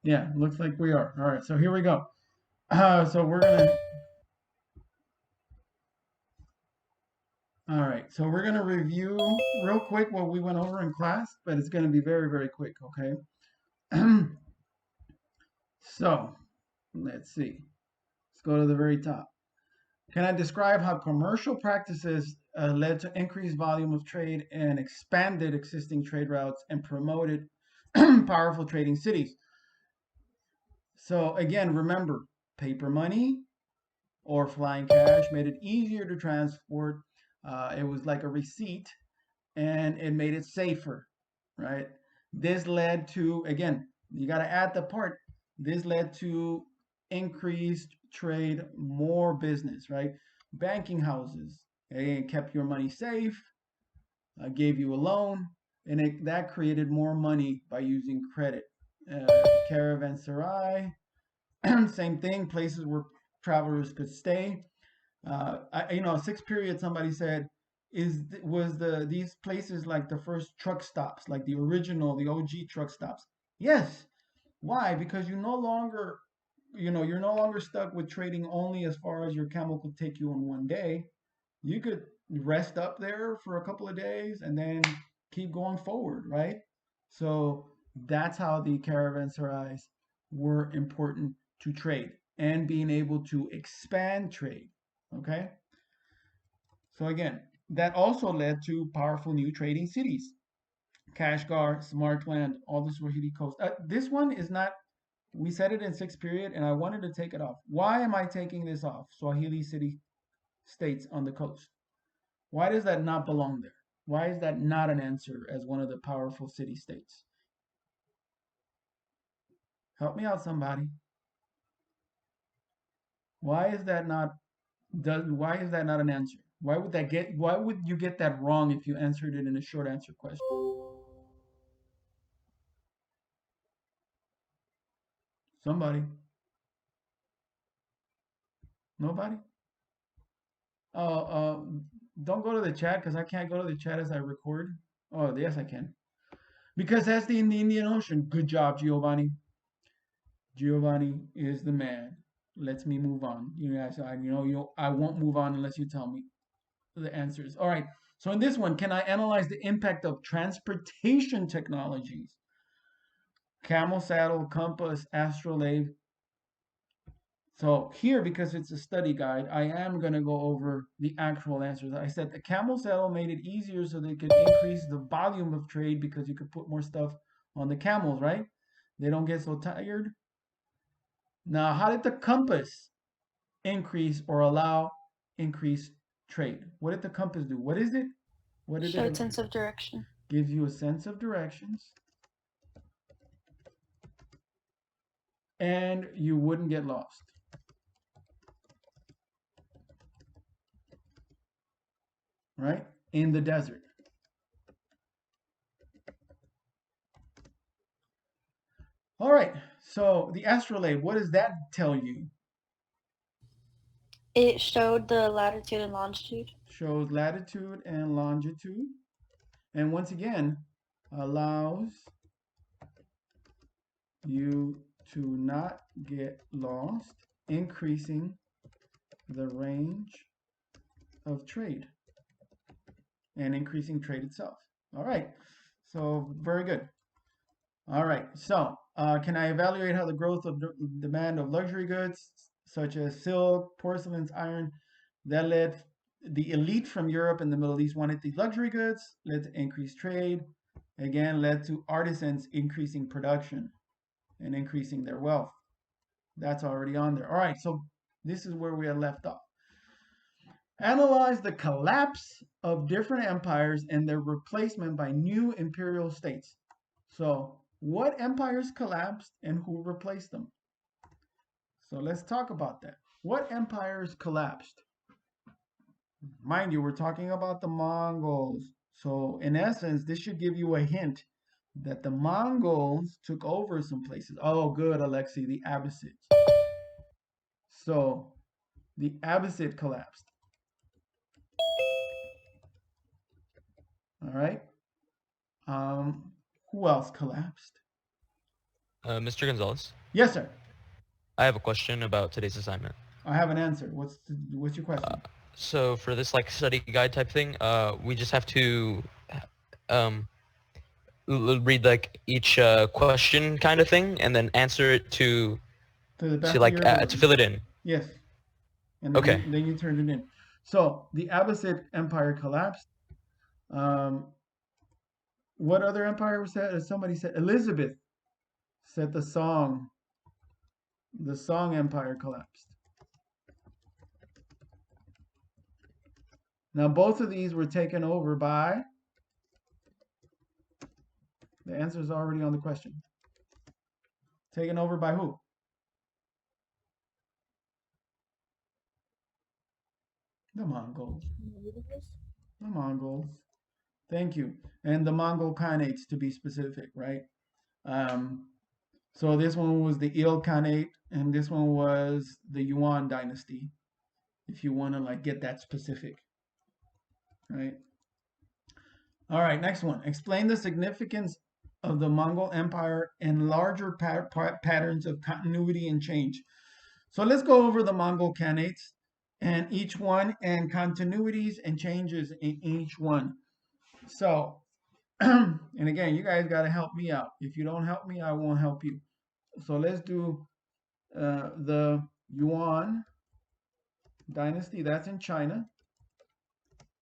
Yeah, looks like we are. All right, so here we go. So all right, so we're gonna review real quick what we went over in class, but it's gonna be very, very quick, okay? So let's see. Let's go to the very top. Can I describe how commercial practices led to increased volume of trade and expanded existing trade routes and promoted powerful trading cities? So again, remember, paper money or flying cash made it easier to transport. It was like a receipt, and it made it safer, right? This led to, again, you got to add the part. This led to increased trade, more business, right? Banking houses, they kept your money safe, gave you a loan, and that created more money by using credit. Uh, Caravanserai, same thing, places where travelers could stay. Sixth period, somebody said, was these places like the first truck stops, like the original, the OG truck stops? Yes. Why? Because you're no longer stuck with trading only as far as your camel could take you in one day. You could rest up there for a couple of days and then keep going forward, right? So that's how the caravanserais were important to trade and being able to expand trade. Okay. So again, that also led to powerful new trading cities. Kashgar, Samarkand, all the Swahili coast. This one is not, we said it in sixth period, and I wanted to take it off. Why am I taking this off? Swahili city states on the coast. Why does that not belong there? Why is that not an answer as one of the powerful city states? Help me out, somebody. Why is that not why is that not an answer? Why would you get that wrong if you answered it in a short answer question? Somebody. Nobody? Oh, don't go to the chat because I can't go to the chat as I record. Oh, yes, I can. Because that's in the Indian Ocean. Good job, Giovanni. Giovanni is the man. Lets me move on. I won't move on unless you tell me the answers. All right. So in this one, can I analyze the impact of transportation technologies? Camel saddle, compass, astrolabe. So here, because it's a study guide, I am going to go over the actual answers. I said the camel saddle made it easier so they could increase the volume of trade because you could put more stuff on the camels, right? They don't get so tired. Now, how did the compass increase or allow increased trade? What did the compass do? What is it? What did it Showed do? sense of direction. Gives you a sense of directions, and you wouldn't get lost, right? In the desert. All right. So the astrolabe, what does that tell you? It showed the latitude and longitude. Shows latitude and longitude. And once again, allows you to not get lost, increasing the range of trade and increasing trade itself. All right. So very good. All right. So can I evaluate how the growth of demand of luxury goods such as silk, porcelains, iron, that led the elite from Europe and the Middle East wanted these luxury goods, led to increased trade, again led to artisans increasing production and increasing their wealth. That's already on there. All right, so this is where we had left off. Analyze the collapse of different empires and their replacement by new imperial states. So, what empires collapsed and who replaced them? So, let's talk about that. What empires collapsed? Mind you, we're talking about the Mongols. So, in essence, this should give you a hint that the Mongols took over some places. Oh, good, Alexei, the Abbasids. So, the Abbasid collapsed. All right. Who else collapsed? Mr. Gonzalez, Yes, sir. I have a question about today's assignment. I have an answer. What's your question? So for this like study guide type thing, we just have to um, read like each question kind of thing, and then answer it To the to best of like your to ability. fill it in. Yes. And then Okay. you turned it in. So the Abbasid Empire collapsed. Um, what other empire was that? Somebody said Elizabeth said the Song. The Song Empire collapsed. Now both of these were taken over by. The answer is already on the question. Taken over by who? The Mongols. The Mongols. Thank you. And the Mongol Khanates, to be specific, right? Um, so this one was the Il Khanate, and this one was the Yuan dynasty, if you want to like get that specific, right? All right, next one. Explain the significance of the Mongol Empire and larger patterns of continuity and change. So let's go over the Mongol Khanates and each one and continuities and changes in each one. So, and again, you guys got to help me out. If you don't help me, I won't help you. So let's do the Yuan dynasty. That's in China.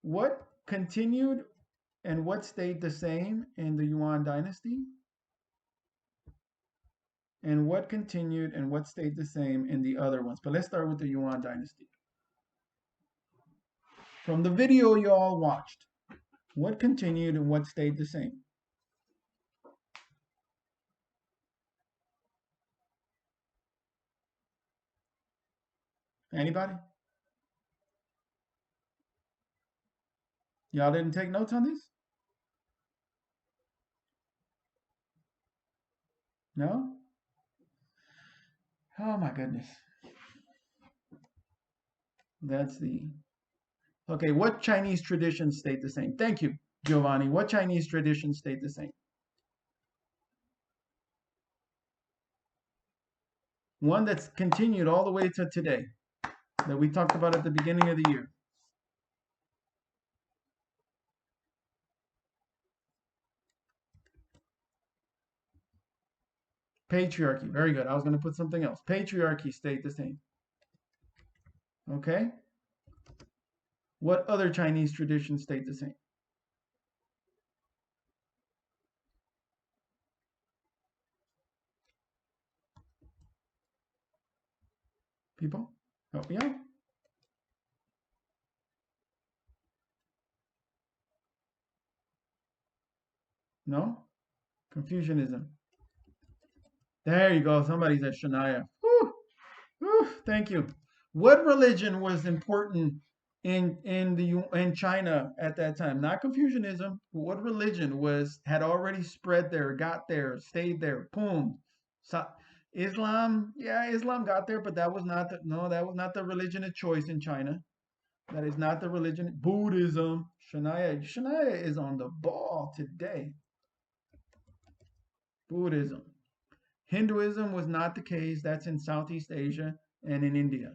What continued and what stayed the same in the Yuan dynasty? And what continued and what stayed the same in the other ones? But let's start with the Yuan dynasty. From the video you all watched, what continued and what stayed the same? Anybody? Y'all didn't take notes on this? No? Oh my goodness. That's the. Okay, what Chinese tradition stayed the same? Thank you, Giovanni. What Chinese tradition stayed the same? One that's continued all the way to today that we talked about at the beginning of the year. Patriarchy. Very good. I was going to put something else. Patriarchy stayed the same. Okay. What other Chinese tradition stayed the same? People, help me out. No? Confucianism. There you go. Somebody said Shania. Whew, whew, thank you. What religion was important in China at that time? Not Confucianism. But what religion had already spread there, got there, stayed there? Boom. So, Islam, yeah, Islam got there, but that was not the religion of choice in China. That is not the religion. Buddhism. Shania is on the ball today. Buddhism. Hinduism was not the case. That's in Southeast Asia and in India.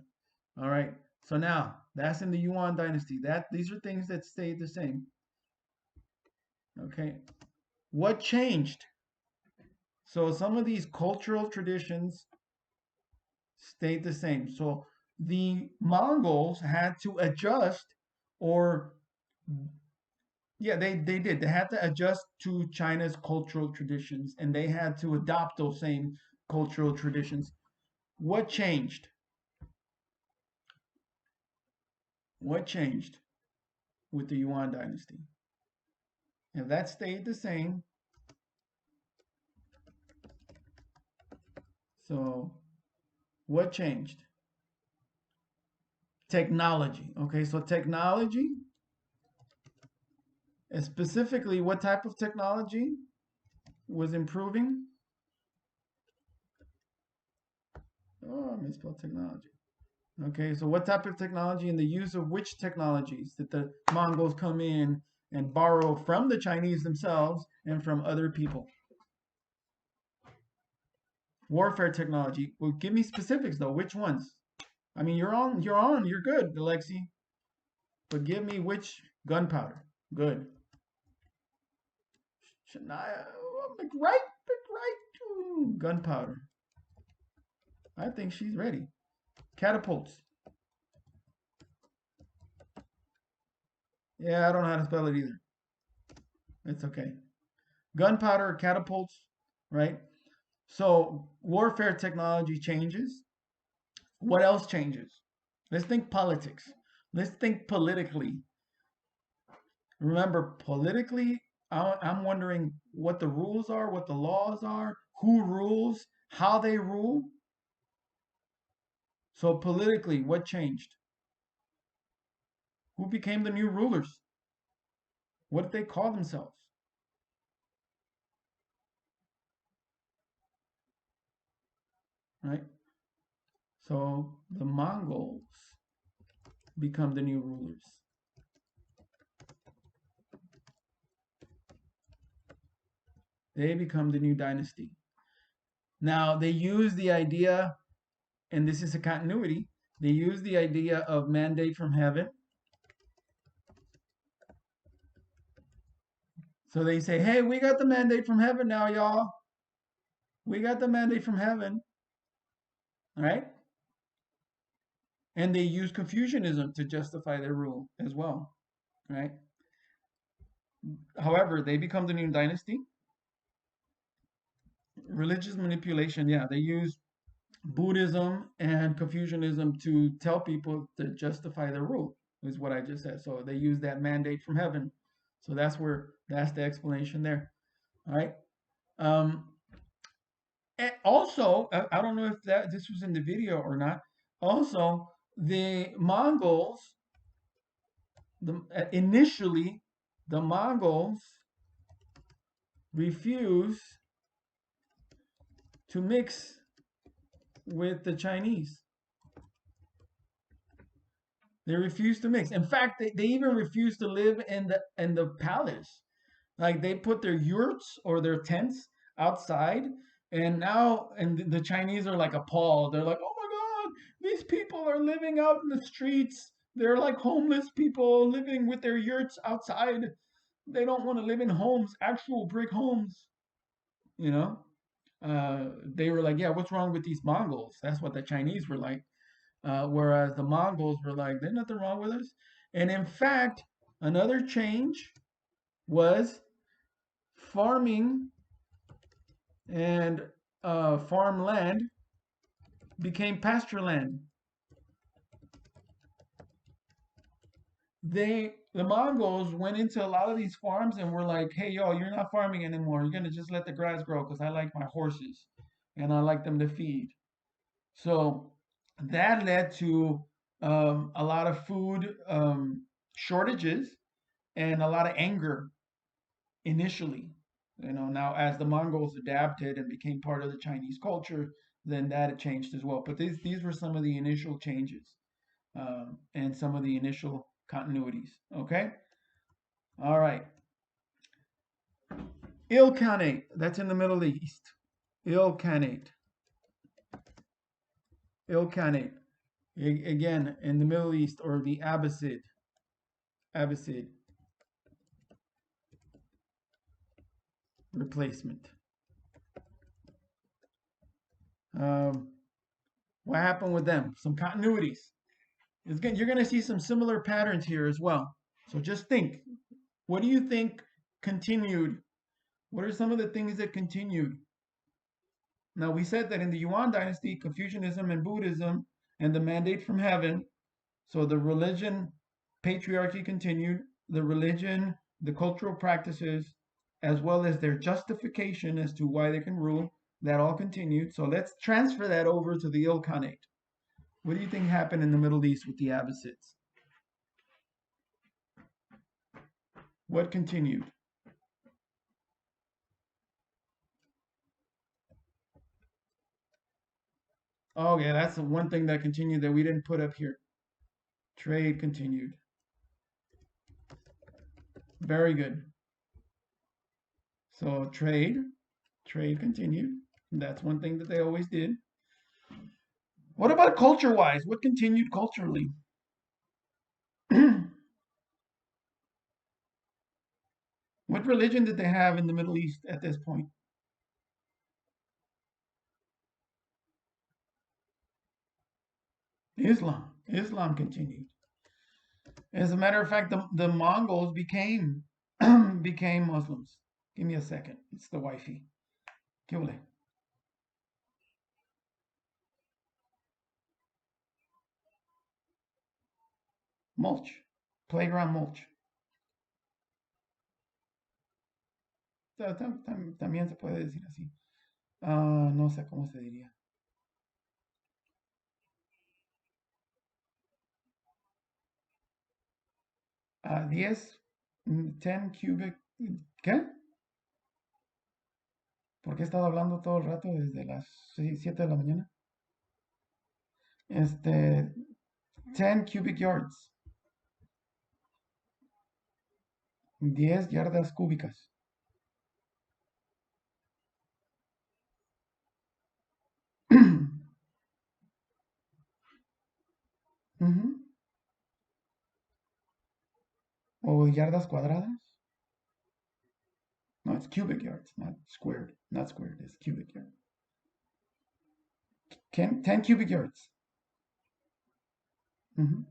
All right. So now that's in the Yuan dynasty. These are things that stayed the same. Okay. What changed? So some of these cultural traditions stayed the same. So the Mongols had to adjust, or yeah, they did. They had to adjust to China's cultural traditions, and they had to adopt those same cultural traditions. What changed? What changed with the Yuan dynasty? If that stayed the same, so what changed? Technology. Okay, so technology, and specifically what type of technology was improving? Oh, I misspelled technology. Okay, so what type of technology and the use of which technologies did the Mongols come in and borrow from the Chinese themselves and from other people? Warfare technology. Well, give me specifics though. Which ones? I mean, you're good, Alexi. But give me which gunpowder. Good. Shania, McWright. Gunpowder. I think she's ready. Catapults. Yeah, I don't know how to spell it either. It's okay. Gunpowder, catapults, right? So warfare technology changes. What else changes? Let's think politics. Let's think politically. Remember, politically, I'm wondering what the rules are, what the laws are, who rules, how they rule. So politically, what changed? Who became the new rulers? What did they call themselves? Right? So the Mongols become the new rulers. They become the new dynasty. Now, they use the idea, and this is a continuity, they use the idea of mandate from heaven. So they say, hey, we got the mandate from heaven now, y'all. We got the mandate from heaven. Right? And they use Confucianism to justify their rule as well. Right? However, they become the new dynasty. Religious manipulation, yeah, they use Buddhism and Confucianism to tell people to justify their rule, is what I just said. So they use that mandate from heaven. So that's the explanation there. All right. And also, I don't know if this was in the video or not. Also, the Mongols, initially, the Mongols refuse to mix with the Chinese. They refuse to mix. In fact, they even refuse to live in the palace. Like they put their yurts or their tents outside, and now the Chinese are like appalled. They're like, "Oh my God, these people are living out in the streets. They're like homeless people living with their yurts outside. They don't want to live in homes, actual brick homes." You know, they were like, "Yeah, what's wrong with these Mongols?" That's what the Chinese were like. Whereas the Mongols were like, "There's nothing wrong with us." And in fact, another change was farming and farmland became pasture land. The Mongols went into a lot of these farms and were like, "Hey, yo, you're not farming anymore. You're gonna just let the grass grow because I like my horses and I like them to feed." So that led to a lot of food shortages and a lot of anger initially. Now as the Mongols adapted and became part of the Chinese culture, then that had changed as well. But these were some of the initial changes and some of the initial continuities. Okay, all right. Ilkhanate, that's in the Middle East. Ilkhanate, Ilkhanate, again in the Middle East, or the Abbasid replacement. What happened with them? Some continuities. You're going to see some similar patterns here as well. So just think, what do you think continued? What are some of the things that continued? Now, we said that in the Yuan dynasty, Confucianism and Buddhism and the mandate from heaven, so the religion, patriarchy continued, the religion, the cultural practices, as well as their justification as to why they can rule, that all continued. So let's transfer that over to the Ilkhanate. What do you think happened in the Middle East with the Abbasids? What continued? Oh, yeah, that's the one thing that continued that we didn't put up here. Trade continued. Very good. So trade continued. That's one thing that they always did. What about culture-wise? What continued culturally? What religion did they have in the Middle East at this point? Islam. Islam continued. As a matter of fact, the Mongols became became Muslims. Give me a second. It's the wifey. ¿Qué huele? Mulch. Playground mulch. También se puede decir así. No sé cómo se diría. 10, 10 cubic. ¿Qué? ¿Por qué he estado hablando todo el rato desde las 7 de la mañana? 10 cubic yards. 10 yardas cúbicas. Ujú. O yardas cuadradas. No, it's cubic yards, not squared. Not squared, it's cubic yard. 10 cubic yards. Ujú.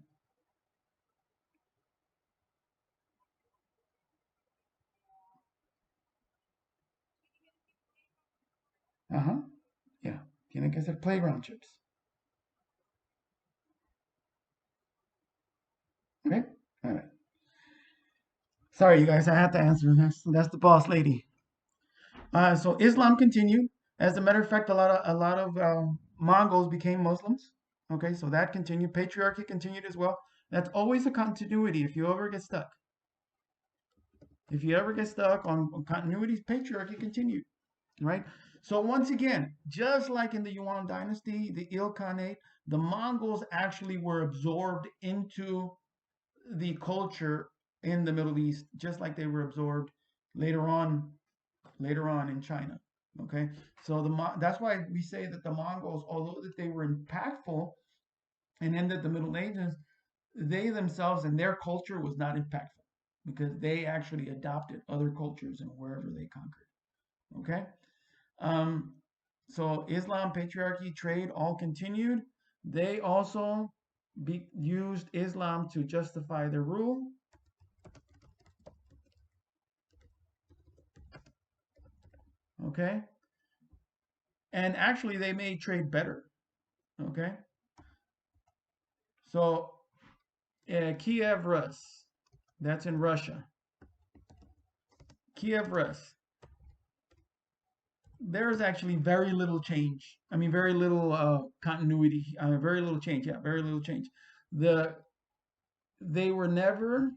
Ajá. Yeah. Tienen que ser playground chips. Okay? All right. Sorry, you guys, I had to answer. That's the boss lady. So Islam continued. As a matter of fact, a lot of Mongols became Muslims. Okay, so that continued. Patriarchy continued as well. That's always a continuity. If you ever get stuck, on continuities, patriarchy continued. Right. So once again, just like in the Yuan dynasty, the Ilkhanate, the Mongols actually were absorbed into the culture in the Middle East, just like they were absorbed later on in China. Okay, so that's why we say that the Mongols, although that they were impactful and ended the Middle Ages, they themselves and their culture was not impactful because they actually adopted other cultures and wherever they conquered. Okay, so Islam, patriarchy, trade all continued. They also used Islam to justify their rule. Okay, and actually they made trade better. Okay, so Kiev Rus, that's in Russia. Kiev Rus, there's actually very little change. I mean, very little continuity. Very little change. Yeah, very little change. They were never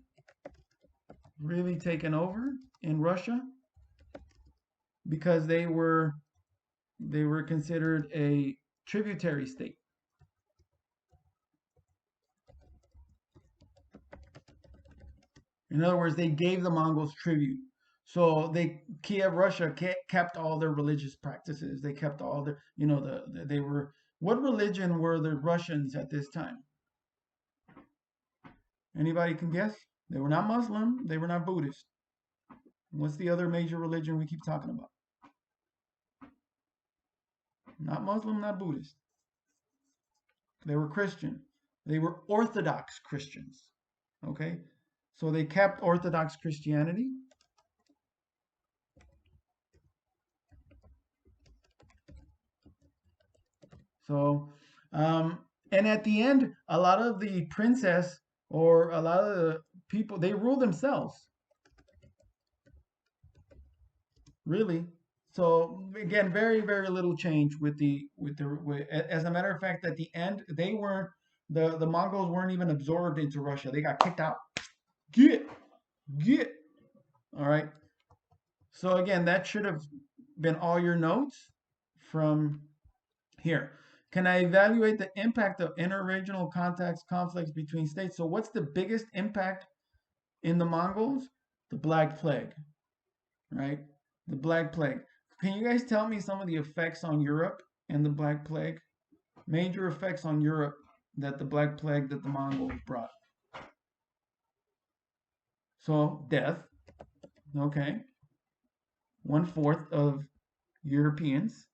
really taken over in Russia because they were considered a tributary state. In other words, they gave the Mongols tribute. So Kiev, Russia, kept all their religious practices. They kept all their, they were. What religion were the Russians at this time? Anybody can guess? They were not Muslim. They were not Buddhist. What's the other major religion we keep talking about? Not Muslim, not Buddhist. They were Christian. They were Orthodox Christians. Okay? So they kept Orthodox Christianity. So, and at the end, a lot of the princess or a lot of the people, they rule themselves. Really. So again, very, very little change as a matter of fact, at the end, they weren't, the Mongols weren't even absorbed into Russia. They got kicked out. Get. All right. So again, that should have been all your notes from here. Can I evaluate the impact of interregional conflicts between states? So what's the biggest impact in the Mongols? The Black Plague, right? The Black Plague. Can you guys tell me some of the effects on Europe and the Black Plague? Major effects on Europe that the Black Plague that the Mongols brought. So death, okay. 1/4 of Europeans.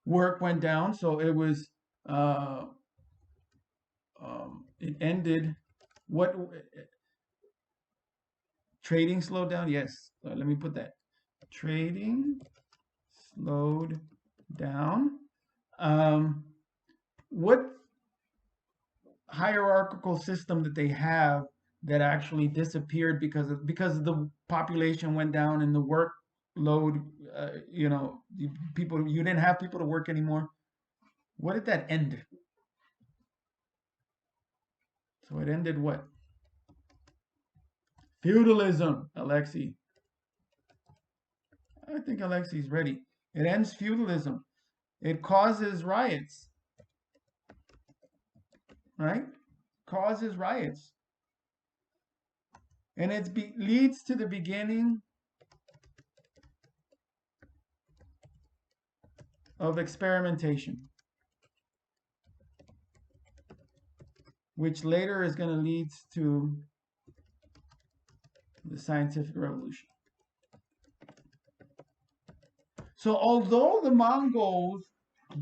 Work went down, so it was it ended. What trading slowed down? Yes. Let me put that. Trading slowed down. What hierarchical system that they have that actually disappeared because the population went down and the workload, you didn't have people to work anymore. What did that end? So it ended what? Feudalism, Alexi. I think Alexi's ready. It ends feudalism. It causes riots. Right? Causes riots. And it leads to the beginning of experimentation, which later is going to lead to the scientific revolution. So although the Mongols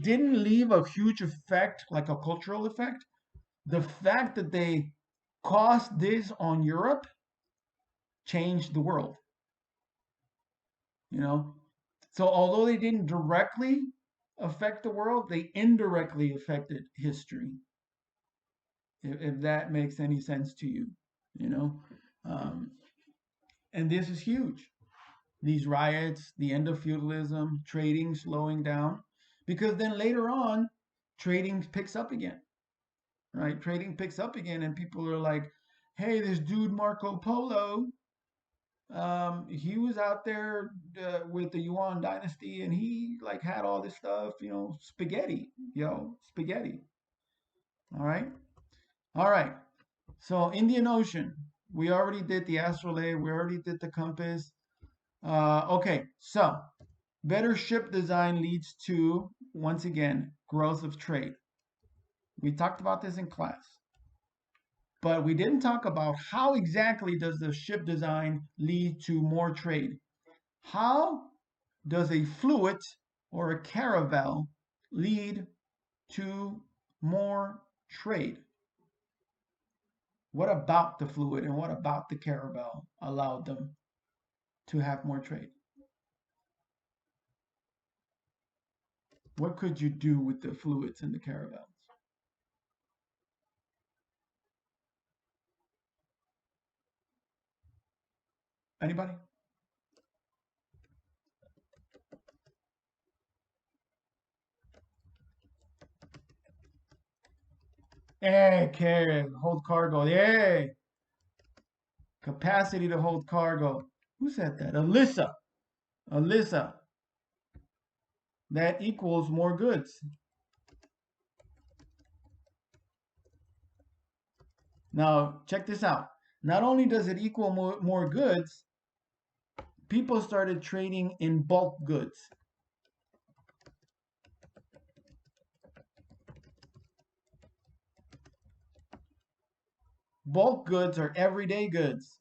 didn't leave a huge effect, like a cultural effect, the fact that they caused this on Europe changed the world. So although they didn't directly affect the world, they indirectly affected history. If that makes any sense to you, and this is huge. These riots, the end of feudalism, trading slowing down, because then later on, trading picks up again, right? Trading picks up again, and people are like, "Hey, this dude Marco Polo, he was out there with the Yuan dynasty, and he like had all this stuff, spaghetti, spaghetti." All right. So Indian Ocean, we already did the astrolabe, we already did the compass. Okay, so better ship design leads to, once again, growth of trade. We talked about this in class, but we didn't talk about how exactly does the ship design lead to more trade. How does a fluid or a caravel lead to more trade? What about the fluid and what about the caravel allowed them to have more trade? What could you do with the fluids in the caravels? Anybody? Hey, carry, hold cargo. Yay! Capacity to hold cargo. Who said that? Alyssa. Alyssa. That equals more goods. Now, check this out. Not only does it equal more goods, people started trading in bulk goods. Bulk goods are everyday goods.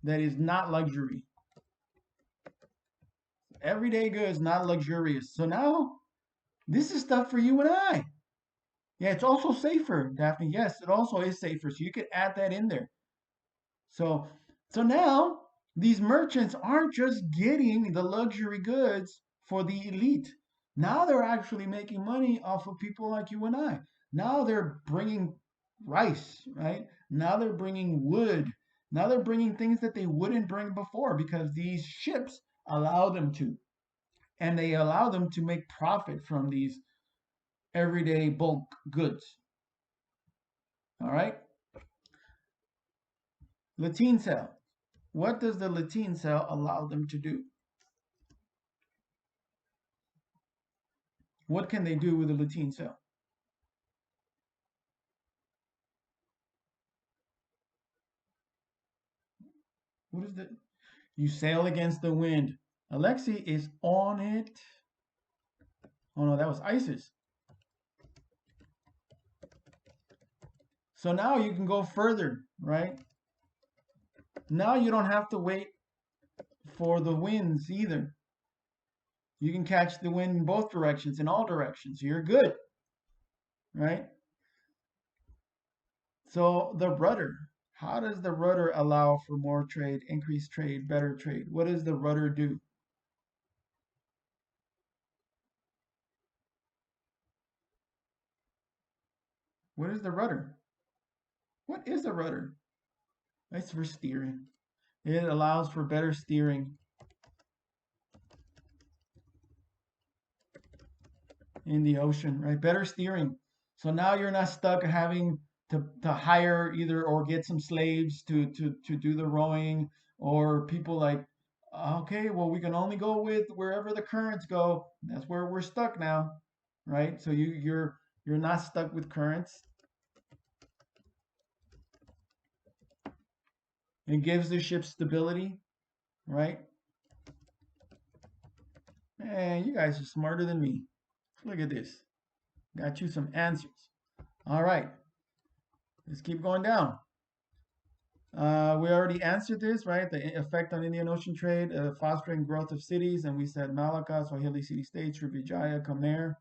That is not luxury. Everyday goods, not luxurious. So now, this is stuff for you and I. Yeah, it's also safer, Daphne. Yes, it also is safer. So you could add that in there. So now these merchants aren't just getting the luxury goods for the elite. Now they're actually making money off of people like you and I. Now they're bringing rice, right? Now they're bringing wood. Now they're bringing things that they wouldn't bring before because these ships allow them to. And they allow them to make profit from these everyday bulk goods. All right? Latin cell. What does the Latin cell allow them to do? What can they do with a Latin cell? What is the? You sail against the wind. Alexi is on it. Oh no, that was ISIS. So now you can go further, right? Now you don't have to wait for the winds either. You can catch the wind in both directions, in all directions. You're good, right? So the rudder, how does the rudder allow for more trade, increased trade, better trade? What does the rudder do? What is the rudder? What is a rudder? It's for steering. It allows for better steering in the ocean, right? Better steering. So now you're not stuck having to hire either or get some slaves to do the rowing, or people like, okay, well, we can only go with wherever the currents go. That's where we're stuck now, right? So you're not stuck with currents. It gives the ship stability, right? Man, you guys are smarter than me. Look at this. Got you some answers. All right. Let's keep going down. We already answered this, right? The effect on Indian Ocean trade, fostering growth of cities, and we said Malacca, Swahili city-states, Srivijaya, Khmer,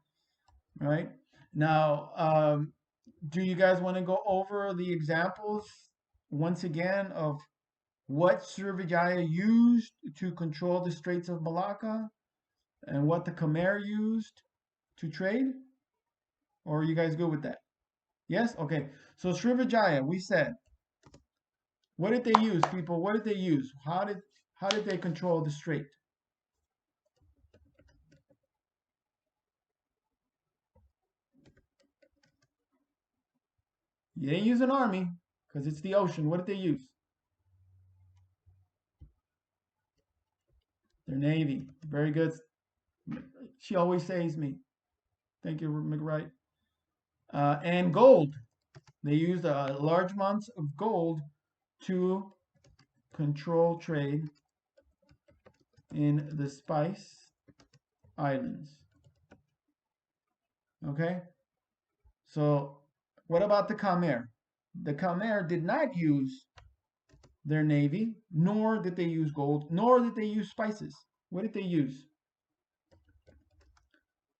right? Now, do you guys want to go over the examples once again of what Srivijaya used to control the Straits of Malacca and what the Khmer used to trade? Or are you guys good with that? Yes? Okay. So Srivijaya, we said, what did they use, people? What did they use? How did they control the strait? You didn't use an army because it's the ocean. What did they use? Their navy. Very good. She always saves me. Thank you, McWright. And gold. They used large amounts of gold to control trade in the Spice Islands. Okay? So, what about the Khmer? The Khmer did not use their navy, nor did they use gold, nor did they use spices. What did they use?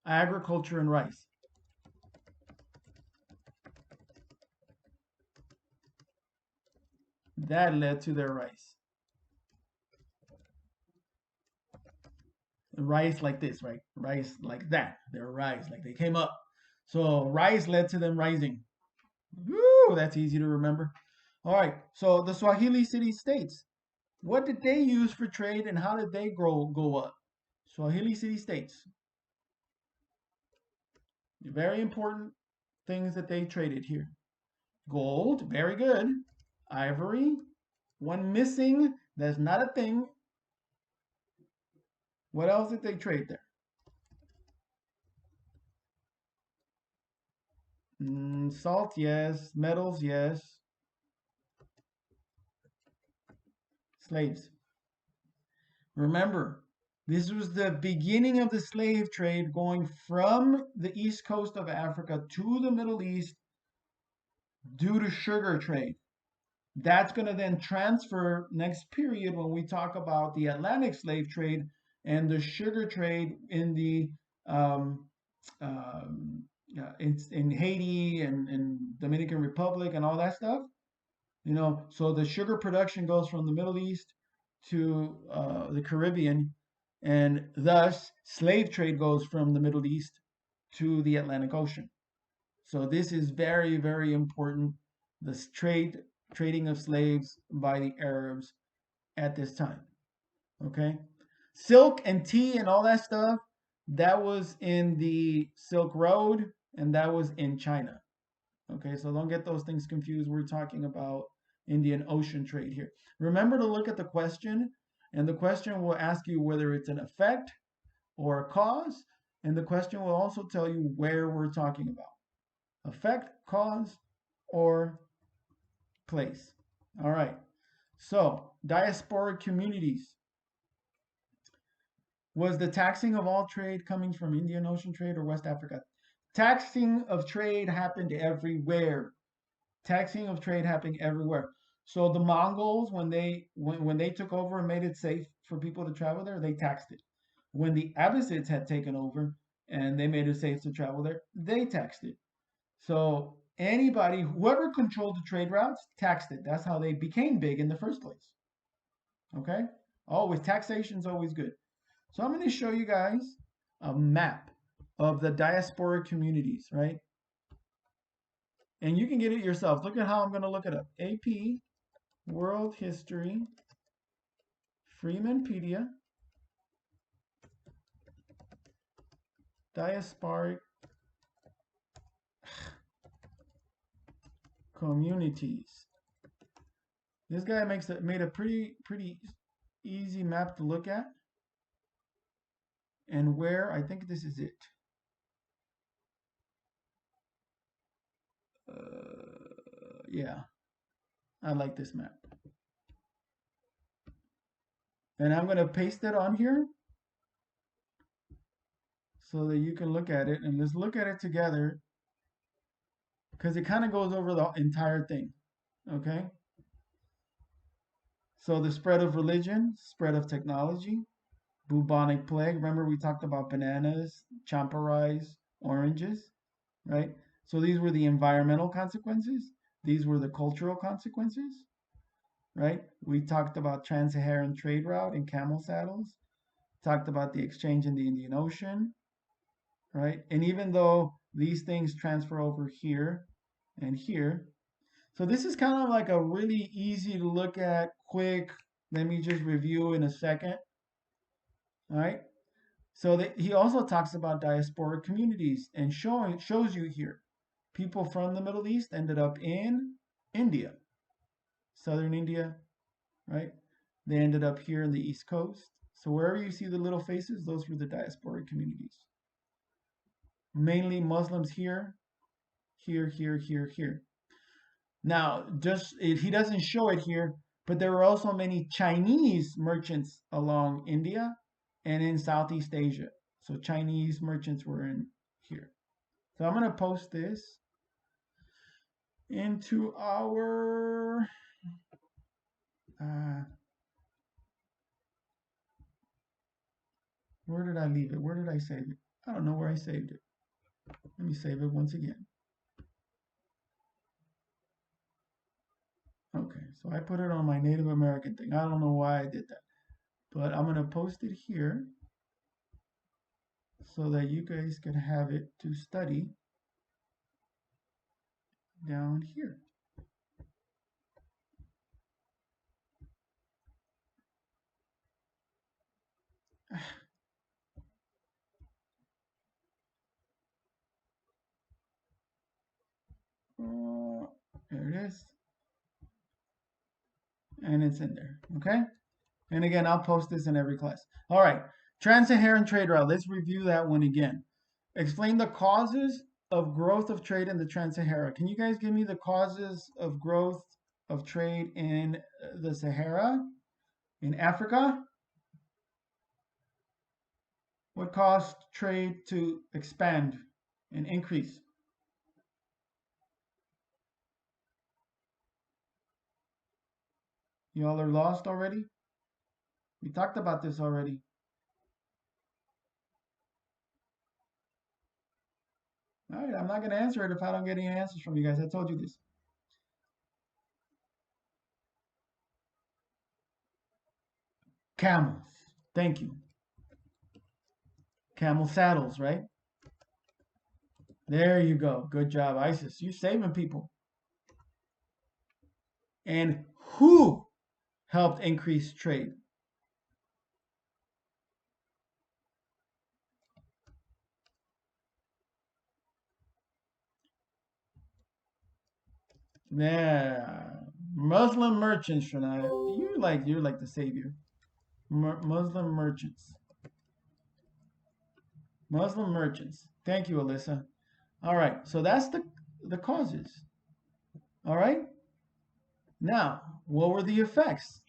Agriculture and rice. That led to their rice. Rice like this, right? Rice like that. Their rice, like they came up. So rice led to them rising. Woo, that's easy to remember. All right, so the Swahili city-states. What did they use for trade and how did they go up? Swahili city-states. Very important things that they traded here. Gold, very good. Ivory, one missing, that's not a thing. What else did they trade there? Salt, yes. Metals, yes. Slaves. Remember, this was the beginning of the slave trade going from the east coast of Africa to the Middle East due to sugar trade. That's going to then transfer next period when we talk about the Atlantic slave trade and the sugar trade in the in Haiti and Dominican Republic and all that stuff. You know, so the sugar production goes from the Middle East to the Caribbean, and thus slave trade goes from the Middle East to the Atlantic Ocean. So this is very, very important. This trading of slaves by the Arabs at this time. Okay, silk and tea and all that stuff, that was in the Silk Road and that was in China. Okay, so don't get those things confused. We're talking about Indian Ocean trade here. Remember to look at the question, and the question will ask you whether it's an effect or a cause, and the question will also tell you where we're talking about. Effect, cause, or place. All right. So diasporic communities. Was the taxing of all trade coming from Indian Ocean trade or West Africa? Taxing of trade happened everywhere. Taxing of trade happened everywhere. So the Mongols, when they took over and made it safe for people to travel there, they taxed it. When the Abbasids had taken over and they made it safe to travel there, they taxed it. So anybody, whoever controlled the trade routes, taxed it. That's how they became big in the first place. Okay? Always, taxation's always good. So I'm going to show you guys a map of the diasporic communities, right? And you can get it yourself. Look at how I'm going to look it up. AP World History Freemanpedia Diasporic Communities. This guy made a pretty easy map to look at. And where, I think this is it. Yeah, I like this map. And I'm going to paste it on here so that you can look at it. And let's look at it together because it kind of goes over the entire thing. Okay? So the spread of religion, spread of technology, bubonic plague. Remember we talked about bananas, champarais, oranges, right? So these were the environmental consequences. These were the cultural consequences, right? We talked about trans-Saharan trade route and camel saddles. Talked about the exchange in the Indian Ocean, right? And even though these things transfer over here and here, so this is kind of like a really easy to look at, quick. Let me just review in a second. All right. So that he also talks about diasporic communities and shows you here people from the Middle East ended up in India, southern India, right? They ended up here in the East Coast. So wherever you see the little faces, those were the diasporic communities. Mainly Muslims here, here, here, here, here. Now, he doesn't show it here, but there were also many Chinese merchants along India and in Southeast Asia. So Chinese merchants were in here. So I'm going to post this into our where did I leave it? Where did I save it? I don't know where I saved it. Let me save it once again. Okay, so I put it on my Native American thing. I don't know why I did that, but I'm going to post it here so that you guys can have it to study down here. There it is. And it's in there, okay? And again, I'll post this in every class. All right, Trans-Saharan trade route. Let's review that one again. Explain the causes of growth of trade in the Trans-Sahara. Can you guys give me the causes of growth of trade in the Sahara, in Africa? What caused trade to expand and increase? Y'all are lost already? We talked about this already. All right, I'm not going to answer it if I don't get any answers from you guys. I told you this. Camels. Thank you. Camel saddles, right? There you go. Good job, Isis. You saving people. And who helped increase trade? Yeah, Muslim merchants, Shania. You're like the savior. Muslim merchants. Muslim merchants. Thank you, Alyssa. All right, so that's the causes. All right. Now, what were the effects?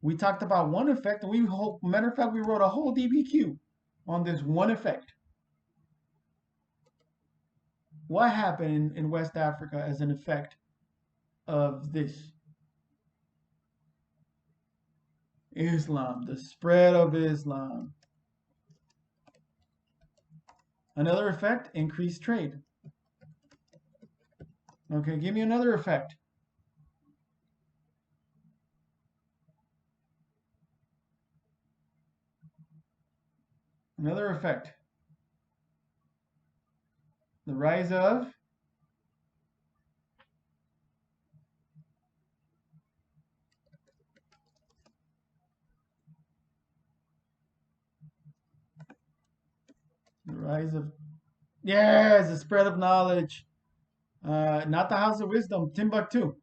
We talked about one effect, and matter of fact, we wrote a whole DBQ on this one effect. What happened in West Africa as an effect of this? Islam, the spread of Islam. Another effect, increased trade. Okay, give me another effect. Another effect. The rise of yes, the spread of knowledge. Not the House of Wisdom, Timbuktu.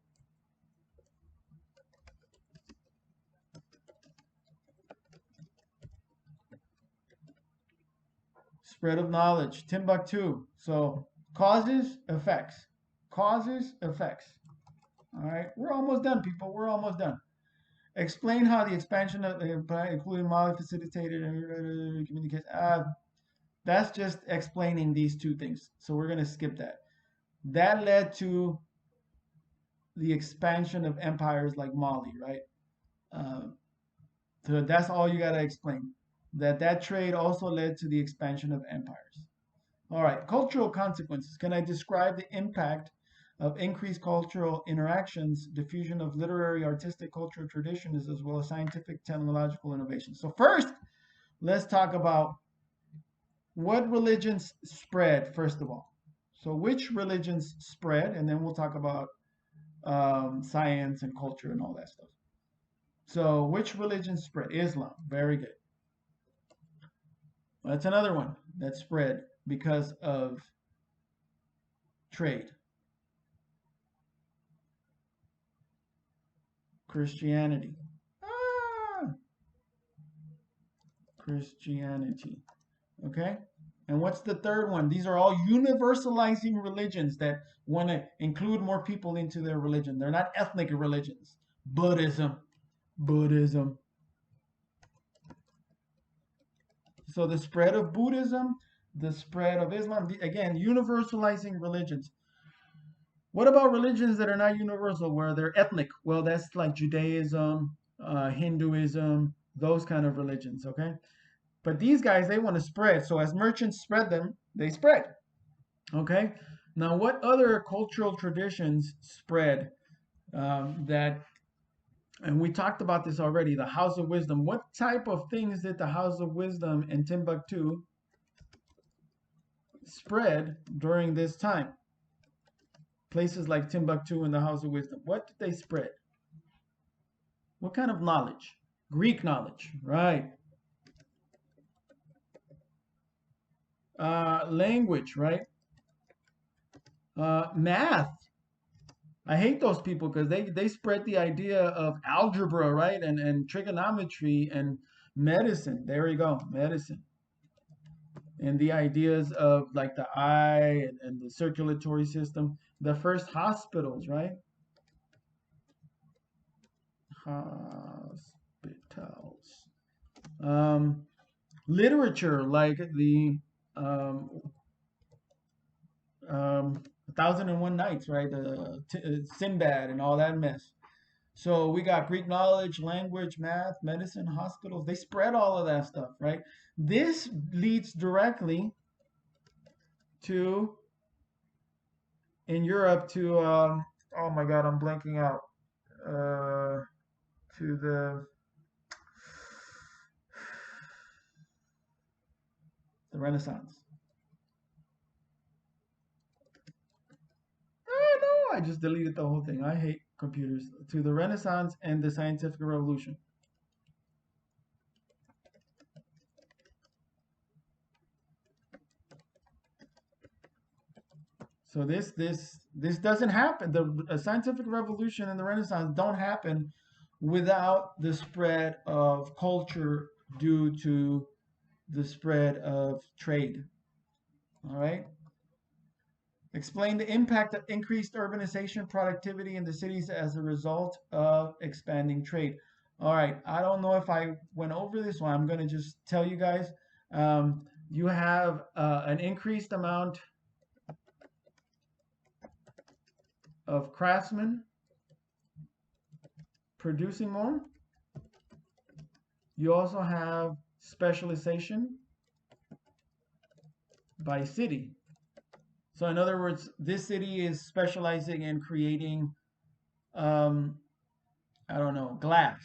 Spread of knowledge, Timbuktu. So causes, effects. Causes, effects. All right, we're almost done, people. We're almost done. Explain how the expansion of including Mali facilitated communication. That's just explaining these two things. So we're going to skip that. That led to the expansion of empires like Mali, right? So that's all you got to explain. That trade also led to the expansion of empires. All right, cultural consequences. Can I describe the impact of increased cultural interactions, diffusion of literary, artistic, cultural traditions, as well as scientific, technological innovations? So first, let's talk about what religions spread, first of all. So which religions spread, and then we'll talk about science and culture and all that stuff. So which religions spread? Islam. Very good. That's another one that spread because of trade. Christianity. Christianity. Okay? And what's the third one? These are all universalizing religions that want to include more people into their religion. They're not ethnic religions. Buddhism. Buddhism. So the spread of Buddhism, the spread of Islam, again, universalizing religions. What about religions that are not universal, where they're ethnic? Well, that's like Judaism, Hinduism, those kind of religions, okay? But these guys, they want to spread. So as merchants spread them, they spread, okay? Now, what other cultural traditions spread that, and we talked about this already, the House of Wisdom. What type of things did the House of Wisdom in Timbuktu spread during this time? Places like Timbuktu and the House of Wisdom. What did they spread? What kind of knowledge? Greek knowledge, right? Language, right? Math. I hate those people because they spread the idea of algebra, right? And trigonometry and medicine. There you go, medicine. And the ideas of like the eye and the circulatory system. The first hospitals, right? Hospitals. Literature, like the 1001 Nights, right? The Sinbad and all that mess. So we got Greek knowledge, language, math, medicine, hospitals. They spread all of that stuff, right? This leads directly to, in Europe, to, oh my God, I'm blanking out, to the Renaissance. Oh no, I just deleted the whole thing. I hate computers. To the Renaissance and the scientific revolution. So this doesn't happen. The scientific revolution and the Renaissance don't happen without the spread of culture due to the spread of trade. All right. Explain the impact of increased urbanization, productivity in the cities as a result of expanding trade. All right, I don't know if I went over this one. I'm going to just tell you guys. You have an increased amount of craftsmen producing more. You also have specialization by city. So in other words, this city is specializing in creating, I don't know, glass.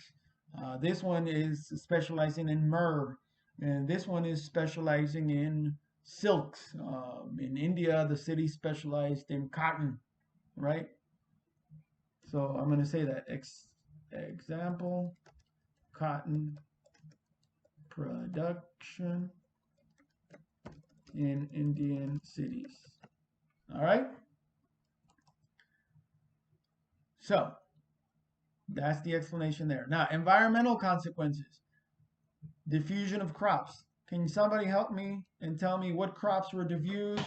This one is specializing in myrrh, and this one is specializing in silks. In India, the city specialized in cotton, right? So I'm going to say that example, cotton production in Indian cities. All right. So that's the explanation there. Now, environmental consequences, diffusion of crops. Can somebody help me and tell me what crops were diffused?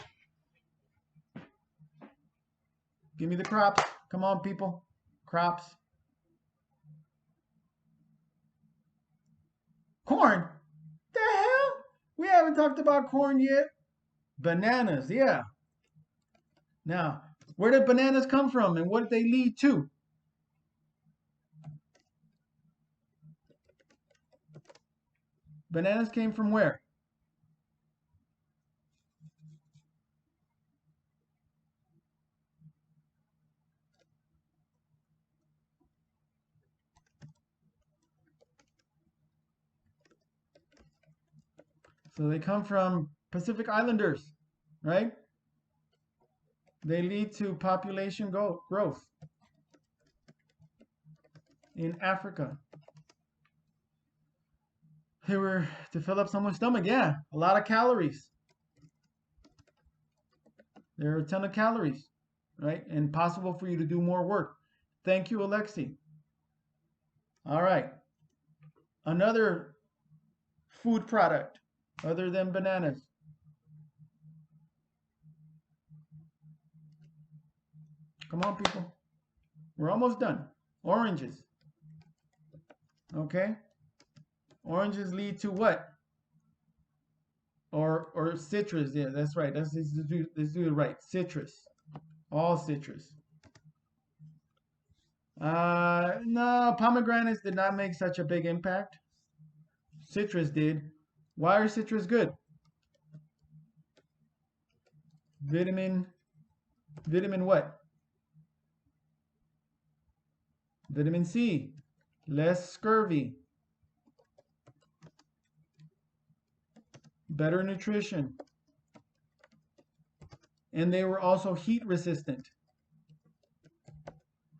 Give me the crops. Come on, people. Crops. Corn. The hell? We haven't talked about corn yet. Bananas, yeah. Now, where did bananas come from and what did they lead to? Bananas came from where? So they come from Pacific Islanders, right? They lead to population growth in Africa. They were to fill up someone's stomach. Yeah, a lot of calories. There are a ton of calories, right? And possible for you to do more work. Thank you, Alexi. All right. Another food product other than bananas. Come on, people. We're almost done. Oranges. Okay. Oranges lead to what? Or citrus. Yeah, that's right. Let's do it right. Citrus. All citrus. No, pomegranates did not make such a big impact. Citrus did. Why are citrus good? Vitamin what? Vitamin C. Less scurvy. Better nutrition. And they were also heat resistant.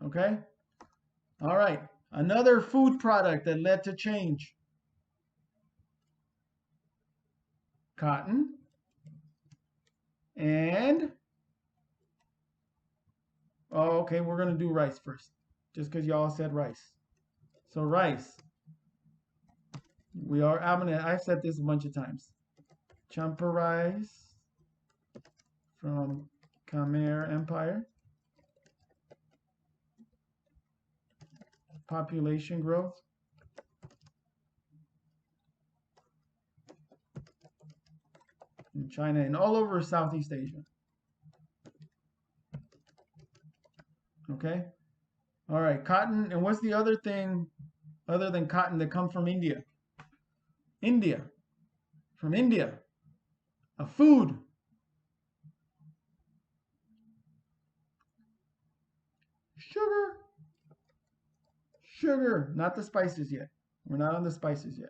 Okay? All right. Another food product that led to change. Cotton. And, oh, okay, we're going to do rice first. Just because y'all said rice. So rice. I've said this a bunch of times. Champa rice from Khmer Empire. Population growth. In China and all over Southeast Asia. Okay? All right, cotton. And what's the other thing other than cotton that comes from India? India. From India. A food. Sugar. Sugar. Not the spices yet. We're not on the spices yet.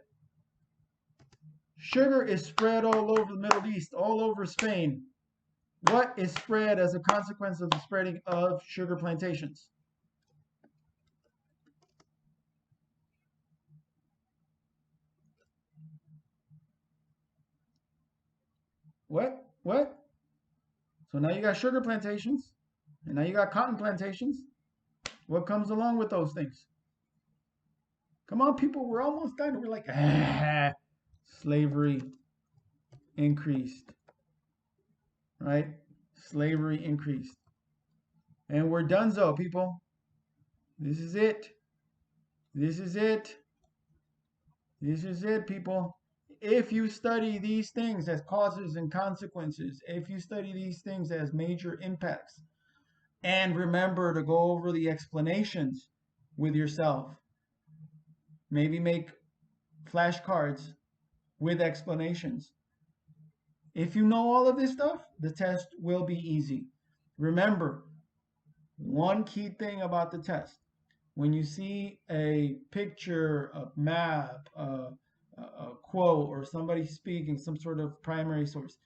Sugar is spread all over the Middle East, all over Spain. What is spread as a consequence of the spreading of sugar plantations? What? What? So now you got sugar plantations, and now you got cotton plantations. What comes along with those things? Come on, people, we're almost done. We're like, slavery increased, right? Slavery increased. And we're donezo, people. This is it. This is it. This is it, people. If you study these things as causes and consequences, if you study these things as major impacts, and remember to go over the explanations with yourself, maybe make flashcards with explanations. If you know all of this stuff, the test will be easy. Remember, one key thing about the test, when you see a picture, a map, a quote, or somebody speaking, some sort of primary source,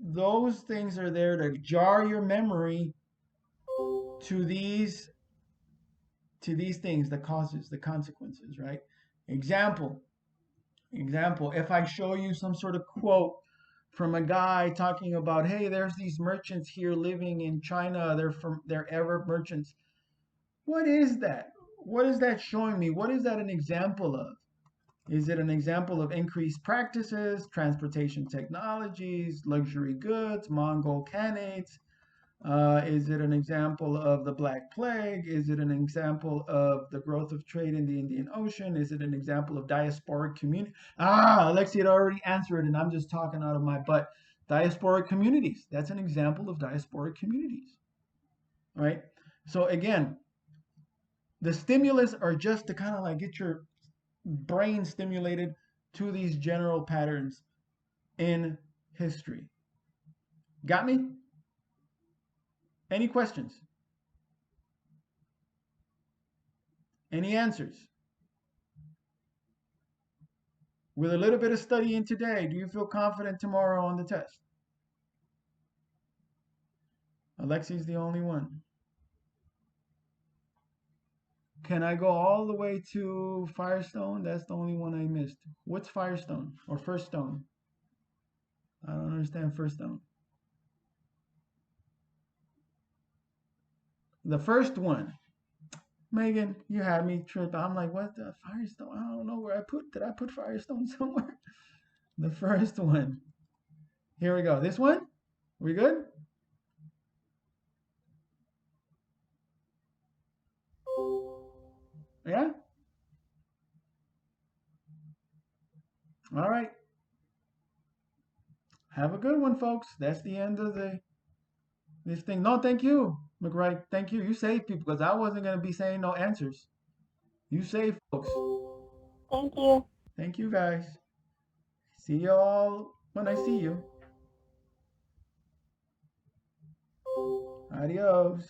those things are there to jar your memory to these things, the causes, the consequences, right? Example, if I show you some sort of quote from a guy talking about, hey, there's these merchants here living in China, they're Arab merchants. What is that? What is that showing me? What is that an example of? Is it an example of increased practices, transportation technologies, luxury goods, Mongol Khanates? Is it an example of the Black Plague? Is it an example of the growth of trade in the Indian Ocean? Is it an example of diasporic community? Alexi had already answered, and I'm just talking out of my butt. Diasporic communities. That's an example of diasporic communities. All right. So again, the stimulus are just to kind of like get your brain stimulated to these general patterns in history. Got me? Any questions? Any answers? With a little bit of studying today, do you feel confident tomorrow on the test? Alexi's the only one. Can I go all the way to Firestone? That's the only one I missed. What's Firestone or First Stone? I don't understand First Stone. The first one. Megan, you had me tripped. I'm like, what the Firestone? I don't know where I put. Did I put Firestone somewhere? The first one. Here we go. This one? We good? Yeah? All right. Have a good one, folks. That's the end of this thing. No, thank you, McWright. Thank you. You saved people because I wasn't going to be saying no answers. You saved folks. Thank you. Thank you, guys. See you all when I see you. Adios.